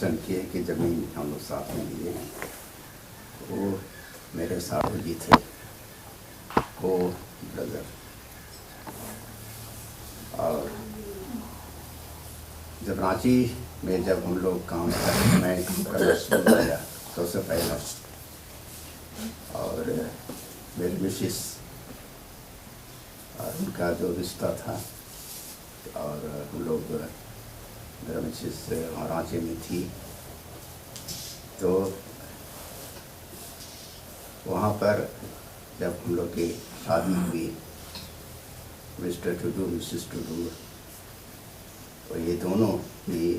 Mention किए कि ज़मीन हम लोग साथ में लिए हैं। वो मेरे साहब जी थे, वो ब्रदर। और जब रांची में जब हम लोग काम कर मैं काम करना शुरू किया सबसे पहले, और मेरी मिसिस और उनका जो रिश्ता था, और हम लोग मेरा मिसिस वहाँ रांची में थी, तो वहाँ पर जब हम लोग की शादी हुई, मिस्टर टुडू मिसिस टुडू, तो ये दोनों ही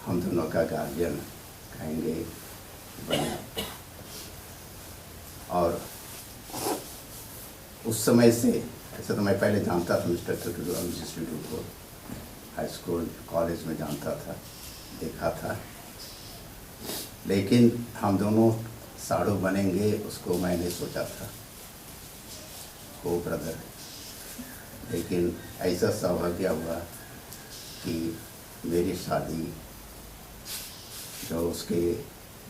हम दोनों का गार्जियन कहेंगे बने। और उस समय से, ऐसा तो मैं पहले जानता था मिस्टर टुडू और मिसिस टुडू को, हाई स्कूल कॉलेज में जानता था, देखा था, लेकिन हम दोनों साड़ू बनेंगे उसको मैं नहीं सोचा था, वो ब्रदर। लेकिन ऐसा सौभाग्य हुआ कि मेरी शादी जो उसके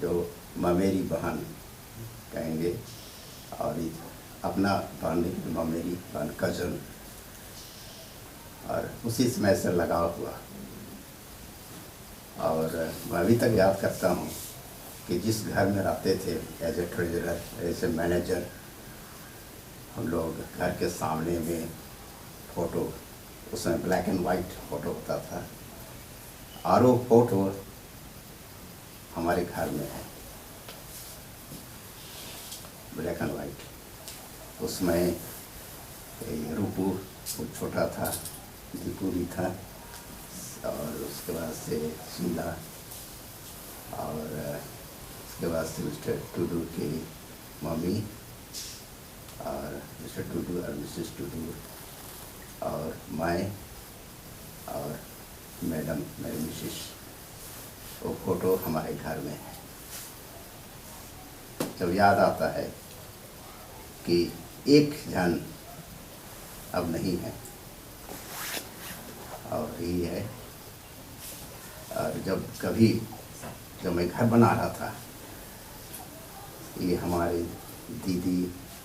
जो ममेरी बहन कहेंगे, और अपना बहन ममेरी बहन कज़न, और उसी समय से लगाव हुआ। और मैं अभी तक याद करता हूँ कि जिस घर में रहते थे as a treasurer, as a manager, हम लोग घर के सामने में फ़ोटो, उसमें ब्लैक एंड वाइट फ़ोटो होता था, और वो फ़ोटो हमारे घर में है, ब्लैक एंड वाइट। उसमें रूपू छोटा था, दीपू भी था, और उसके बाद से शीला, और उसके बाद से मिस्टर टुडू की मम्मी, और मिस्टर टुडू और मिसेस टुडू, और मैं, और मैडम मेरी मिसेस। वो फ़ोटो हमारे घर में है। जब याद आता है कि एक जन अब नहीं है, और यही है। और जब मैं घर बना रहा था, ये हमारी दीदी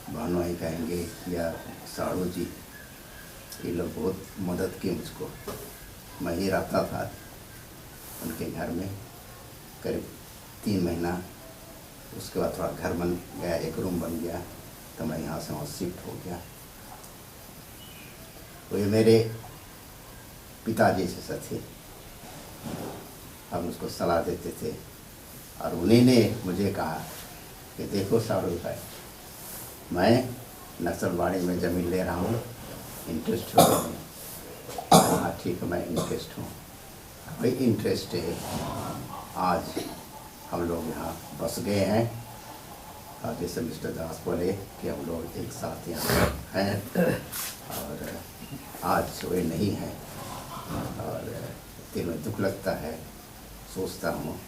बहनों ही कहेंगे या साड़ू जी, ये लोग बहुत मदद की मुझको। मैं ही रहता था उनके घर में करीब 3 महीना। उसके बाद थोड़ा घर बन गया, एक रूम बन गया, तो मैं यहाँ से वहाँ शिफ्ट हो गया। तो ये मेरे पिताजी जैसे थे, हम उसको सलाह देते थे, और उन्हीं ने मुझे कहा कि देखो साड़ू भाई, मैं नक्सलबाड़ी में ज़मीन ले रहा हूँ, इंटरेस्ट हो गया। हाँ ठीक है, मैं इंटरेस्ट हूँ, वही इंटरेस्ट है। आज हम लोग यहाँ बस गए हैं, और जैसे मिस्टर दास बोले कि हम लोग एक साथ यहाँ हैं, और आज वे नहीं हैं, और दिल में दुख लगता है, सोचता हूँ,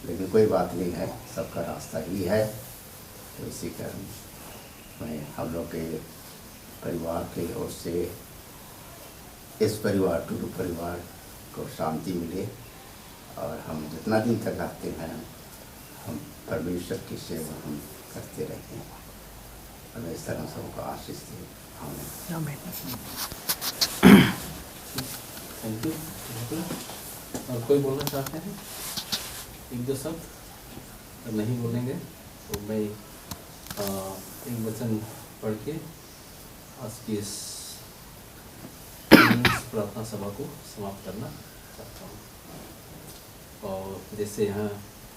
लेकिन कोई बात नहीं है, सबका रास्ता ही है। तो इसी कारण मैं हम लोग के परिवार की ओर से इस परिवार, टुडू परिवार को शांति मिले, और हम जितना दिन तक रहते हैं, हम परमेश्वर की सेवा हम करते रहें, और इस तरह सबको आशीष दे। Thank you. और कोई बोलना चाहते हैं? एक दो शब्द? अगर नहीं बोलेंगे तो मैं एक वचन पढ़ के आज की इस प्रार्थना सभा को समाप्त करना चाहता हूँ। और जैसे यहाँ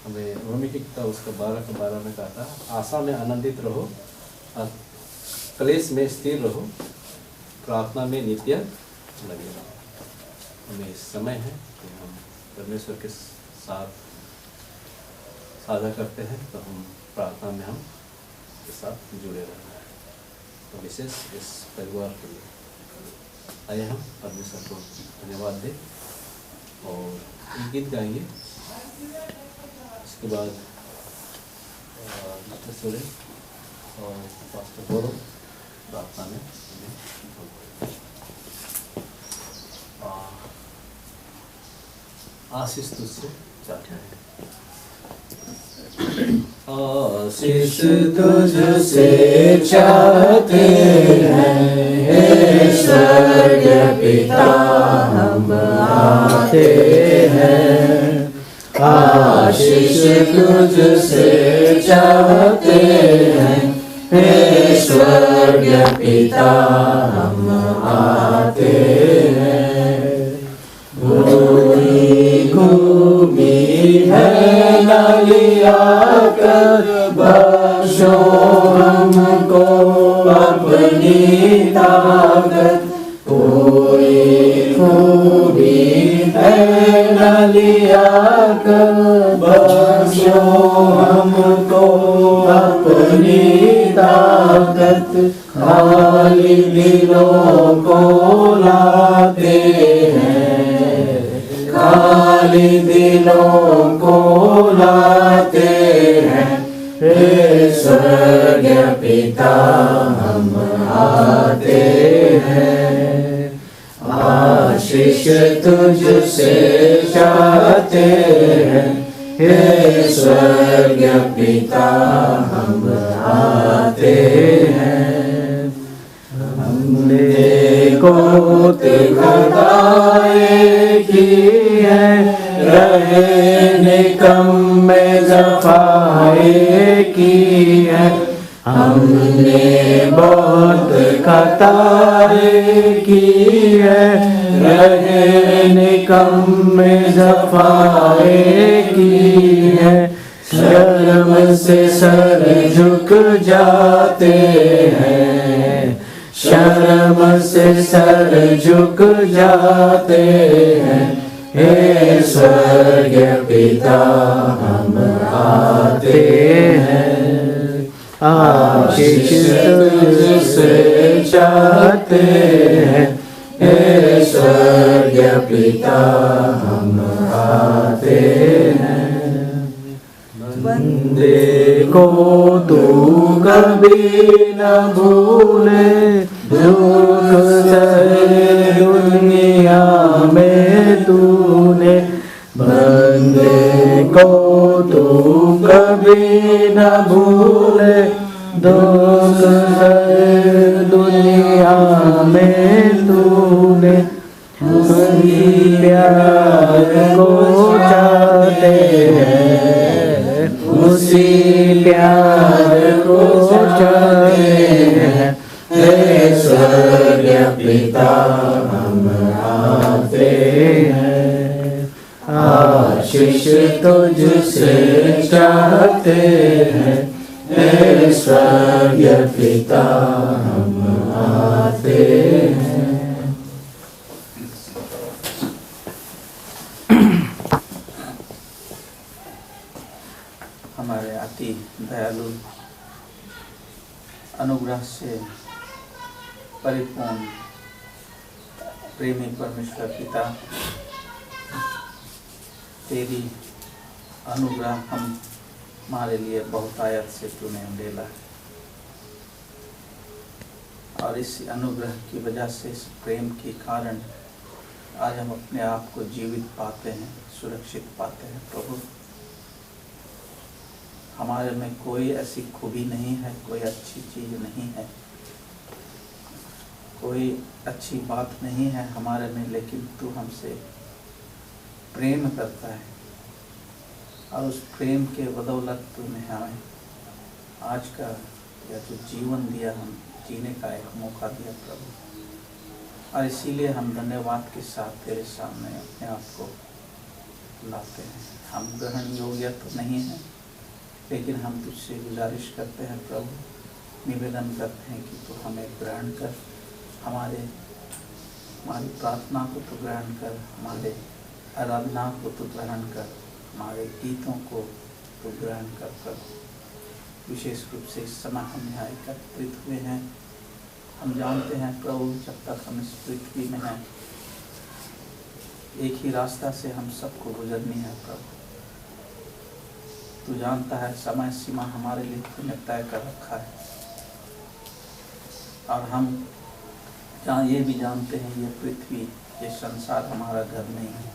हमें रोमी की किताब उसका 12 का 12 में कहा था, आशा में आनंदित रहो, क्लेश में स्थिर रहो, प्रार्थना में नित्य लगे रहो। हमें समय है कि हम परमेश्वर के साथ साझा करते हैं, तो हम प्रार्थना में हम के साथ जुड़े रहना है। तो विशेष इस परिवार के लिए आइए हम परमेश्वर को धन्यवाद दें और एक गीत गाएंगे। इसके बाद मिस्टर सुरेश और पास्टर गौरव प्रार्थना में आशीष तुझसे चाहते हैं। आशीष तुझसे चाहते हैं, हे स्वर्ग पिता हम आते हैं। आशीष तुझसे चाहते हैं, हे स्वर्ग पिता हम आते हैं। भूमि है नालिया कर बख्शो हमको अपनी ताकत। कोई खूबी है नालिया कर बख्शो हमको अपनी ताकत। खाली दिलों को लाते हैं, खाली दिलों को लाते हैं, हे स्वर्ग पिता हम आते हैं। आशीष तुझसे चाहते हैं, हे स्वर्ग पिता हम आते हैं। हमने को खुदाई की है, रहे निकम्मे जफाए की है। हमने बहुत खताएं की है, रहे निकम्मे जफाए की है। शर्म से सर झुक जाते हैं, शर्म से सर झुक जाते हैं, हे स्वर्ग पिता हम आते हैं। आशीष तुझसे चाहते हैं, हे स्वर्ग पिता हम आते हैं। बंदे को तू कभी न भूले, दुख सहे दुनिया में तूने। बंदे को तू कभी न भूले, दुख सहे दुनिया में तूने। उसी प्यार को चाहते हैं, उसी प्यार को चाहते हैं, हे स्वर्ग पिता हम आते हैं। आशीष तुझसे चाहते हैं, हे स्वर्ग पिता हम आते हैं। हमारे अति दयालु अनुग्रह से परिपूर्ण प्रेमी परमेश्वर पिता, तेरी अनुग्रह हमारे लिए बहुतायत से तूने उंडेला है। और इस अनुग्रह की वजह से, इस प्रेम के कारण आज हम अपने आप को जीवित पाते हैं, सुरक्षित पाते हैं। प्रभु, हमारे में कोई ऐसी खूबी नहीं है, कोई अच्छी चीज़ नहीं है, कोई अच्छी बात नहीं है हमारे में, लेकिन तू हमसे प्रेम करता है। और उस प्रेम के बदौलत तूने हमें आज का या जो जीवन दिया, हम जीने का एक मौका दिया प्रभु। और इसीलिए हम धन्यवाद के साथ तेरे सामने अपने आप को लाते हैं। हम ग्रहण योग्य तो नहीं हैं, लेकिन हम तुझसे गुजारिश करते हैं प्रभु, निवेदन करते हैं कि तू हमें ग्रहण कर, हमारी प्रार्थना को तू ग्रहण कर, हमारे आराधना को तू ग्रहण कर, हमारे गीतों को तू ग्रहण कर प्रभु। विशेष रूप से इस समय हम यहाँ एकत्रित हुए हैं। हम जानते हैं प्रभु, जब तक हम इस पृथ्वी में हैं, एक ही रास्ता से हम सबको गुजरनी है प्रभु। तू जानता है समय सीमा हमारे लिए तूने तय कर रखा है। और हम जहाँ ये भी जानते हैं, ये पृथ्वी, ये संसार हमारा घर नहीं है।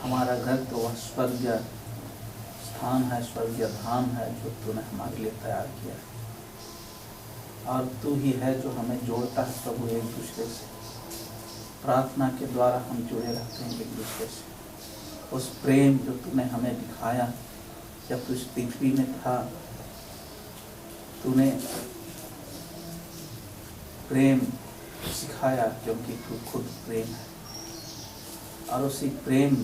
हमारा घर तो वह स्वर्गीय स्थान है, स्वर्गीय धाम है जो तूने हमारे लिए तैयार किया है। और तू ही है जो हमें जोड़ता है प्रभु एक दूसरे से। प्रार्थना के द्वारा हम जुड़े रहते हैं एक दूसरे से। उस प्रेम जो तूने हमें दिखाया जब तू इस पृथ्वी में था, तूने प्रेम सिखाया क्योंकि तू खुद प्रेम है। और उसी प्रेम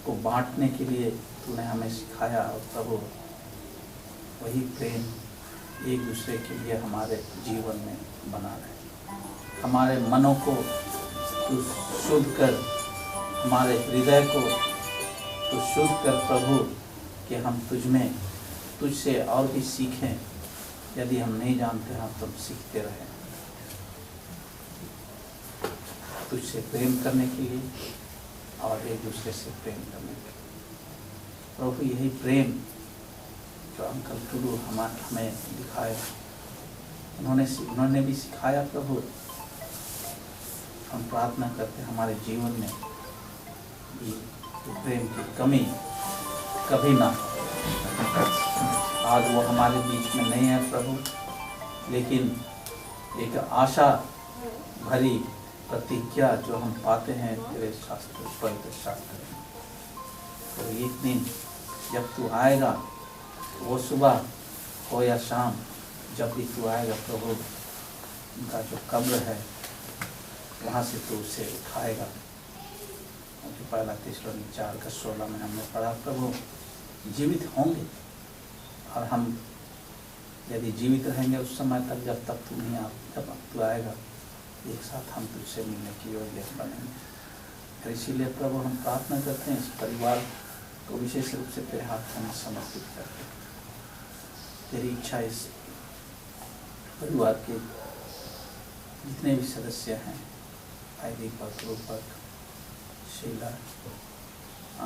को बांटने के लिए तूने हमें सिखाया। और प्रभु वही प्रेम एक दूसरे के लिए हमारे जीवन में बना रहे। हमारे मनों को तू शुद्ध कर, हमारे हृदय को तू शुद्ध कर प्रभु, कि हम तुझसे और भी सीखें। यदि हम नहीं जानते हैं तो हम सीखते रहें तुझसे प्रेम करने के लिए और एक दूसरे से प्रेम करने के लिए। प्रभु यही प्रेम जो अंकल टुडू हमें दिखाया, उन्होंने भी सिखाया प्रभु। हम प्रार्थना करते हैं हमारे जीवन में ये प्रेम की कमी कभी ना हो। आज वो हमारे बीच में नहीं है प्रभु, लेकिन एक आशा भरी प्रतिज्ञा जो हम पाते हैं तेरे शास्त्र, पवित्र शास्त्र में। तो एक दिन जब तू आएगा, वो सुबह हो या शाम, जब भी तू आएगा प्रभु, उनका जो कब्र है वहाँ से तू उसे उठाएगा। जो पहला थिस्सलुनीके 4:16 में हमने पढ़ा, प्रभु जीवित होंगे और हम यदि जीवित रहेंगे उस समय तक, जब तक तू नहीं आ, जब तू आएगा, एक साथ हम तुझसे मिलने की योग्य बनेंगे। और इसीलिए प्रभु हम प्रार्थना करते हैं इस परिवार को विशेष रूप से तेरे हाथों में समर्पित करते हैं। तेरी इच्छा इस परिवार के जितने भी सदस्य हैं, भाई दीपक, रूपक, शीला,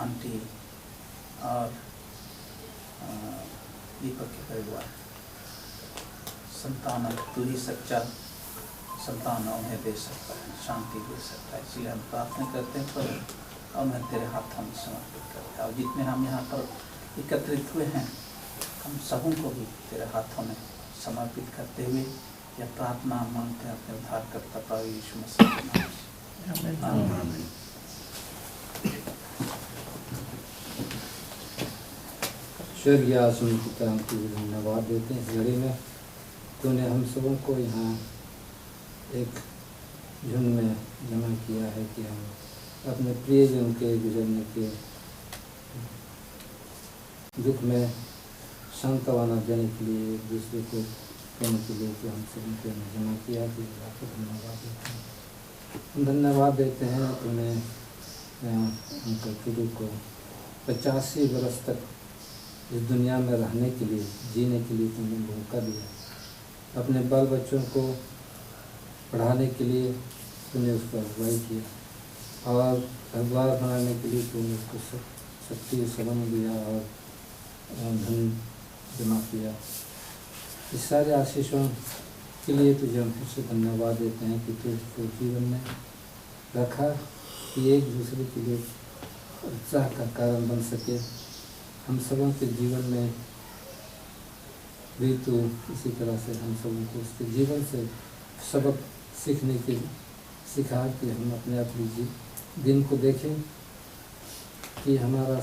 आंटी और दीपक के परिवार, संतान तू ही सच्चा संतान उन्हें दे सकता है, शांति दे सकता है। इसलिए हम प्रार्थना करते हैं प्रभु, और मैं तेरे हाथों में समर्पित करता हूँ। और जितने हम यहाँ पर एकत्रित हुए हैं, हम सबों को भी तेरे हाथों में समर्पित करते हुए यह प्रार्थना मांगते हैं अपने उद्धारकर्ता प्रभु यीशु मसीह के नाम से। आमीन। स्वर्गीय आसमान पिता, हम तुझे धन्यवाद देते हैं इस घड़ी में तूने हम सबों को यहाँ एक झुंड में जमा किया है कि हम अपने प्रियजन के गुजरने के दुख में सांत्वना देने के लिए, एक दूसरे को कहने के लिए कि हम सभी को जमा किया, कि आपको धन्यवाद देते हैं। हम धन्यवाद देते हैं तूने उनके टुडू को 85 वर्ष तक इस दुनिया में रहने के लिए, जीने के लिए तुमने मौका दिया। अपने बाल बच्चों को पढ़ाने के लिए तूने उसको अगुवाई किया, और अखबार बनाने के लिए तूने उसको शक्ति श्रम दिया और धन जमा किया। इस सारे आशीषों के लिए तुझे हम फिर से धन्यवाद देते हैं कि तू इसको जीवन में रखा, कि एक दूसरे के लिए उत्साह का कारण बन सके। हम सबों के जीवन में भी तो इसी तरह से हम सबों को उसके जीवन से सबक सीखने के सिखा कि हम अपने दिन को देखें, कि हमारा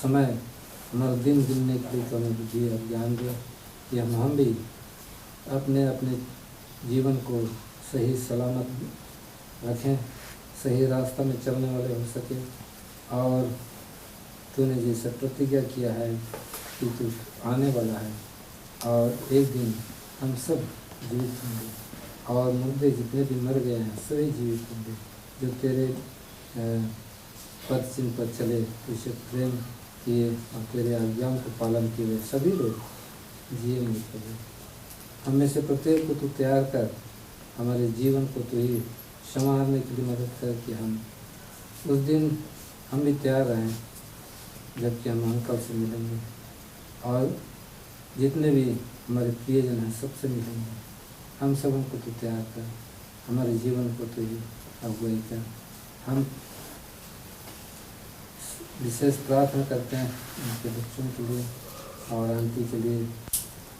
समय, हमारा दिन गिनने के लिए तो हमें बुद्धि और ज्ञान दिया, कि हम भी अपने अपने जीवन को सही सलामत रखें, सही रास्ता में चलने वाले हो सके। और तूने जैसे प्रतिज्ञा किया है कि तू आने वाला है और एक दिन हम सब जीवित होंगे, और मुर्दे जितने भी मर गए हैं सभी जीवित होंगे, जो तेरे पद चिन्ह पर चले, तुझसे प्रेम किए और तेरे आज्ञाओं को पालन किए सभी लोग जिएंगे। प्रभु हम में से प्रत्येक को तू तैयार कर, हमारे जीवन को तू ही संवारने के लिए मदद कर, कि हम उस दिन हम भी तैयार रहें जबकि हम अंकल से मिलेंगे, और जितने भी हमारे प्रियजन हैं सबसे मिलेंगे। हम सबों को तू तैयार कर, हमारे जीवन को तू ही अगुवाई कर। हम विशेष प्रार्थना करते हैं उनके बच्चों के लिए और आंटी के लिए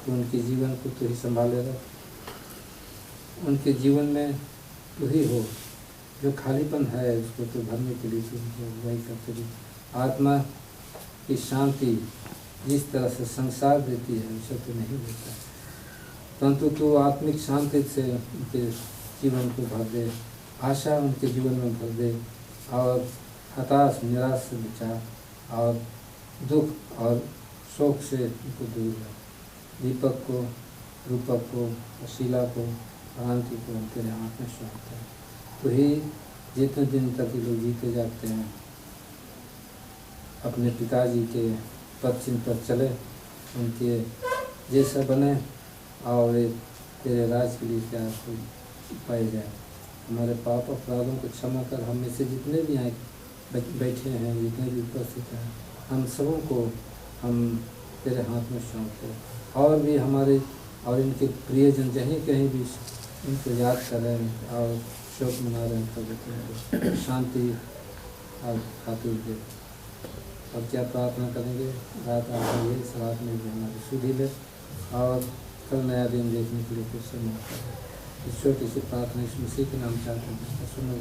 कि उनके जीवन को तू ही संभालेगा, उनके जीवन में तू ही हो, जो खालीपन है उसको तो भरने के लिए तू वही करते रही। आत्मा की शांति जिस तरह से संसार देती है उसे तो नहीं देता, परंतु तू आत्मिक शांति से उनके जीवन को भर दे, आशा उनके जीवन में भर दे और हताश निराश से बचा और दुख और शोक से उनको दूर रख। दीपक को, रूपक को, शीला को, आंटी को तेरे हाथ में सौंपते हैं। तो ही जितने दिन तक ये लोग जीते जाते हैं अपने पिताजी के पद चिन्ह पर चले, उनके जैसा बने और तेरे राज के लिए क्या पाए जाए। हमारे पाप अपराधों को क्षमा कर, हम में से जितने भी यहाँ बैठे हैं, जितने भी उपस्थित हैं, हम सबों को हम तेरे हाथ में सौंपते हैं। और भी हमारे और इनके प्रियजन जहीं कहीं भी इनको याद कर रहे हैं और शोक मना रहे हैं, तो शांति और खातिर दे। और क्या प्रार्थना करेंगे, रात आगे इस रात में भी हमारी सुधी ले और कल नया दिन देखने के लिए फिर से मौका दे। इस छोटी सी प्रार्थना इस मसीह के नाम चाहते हैं, सुनो।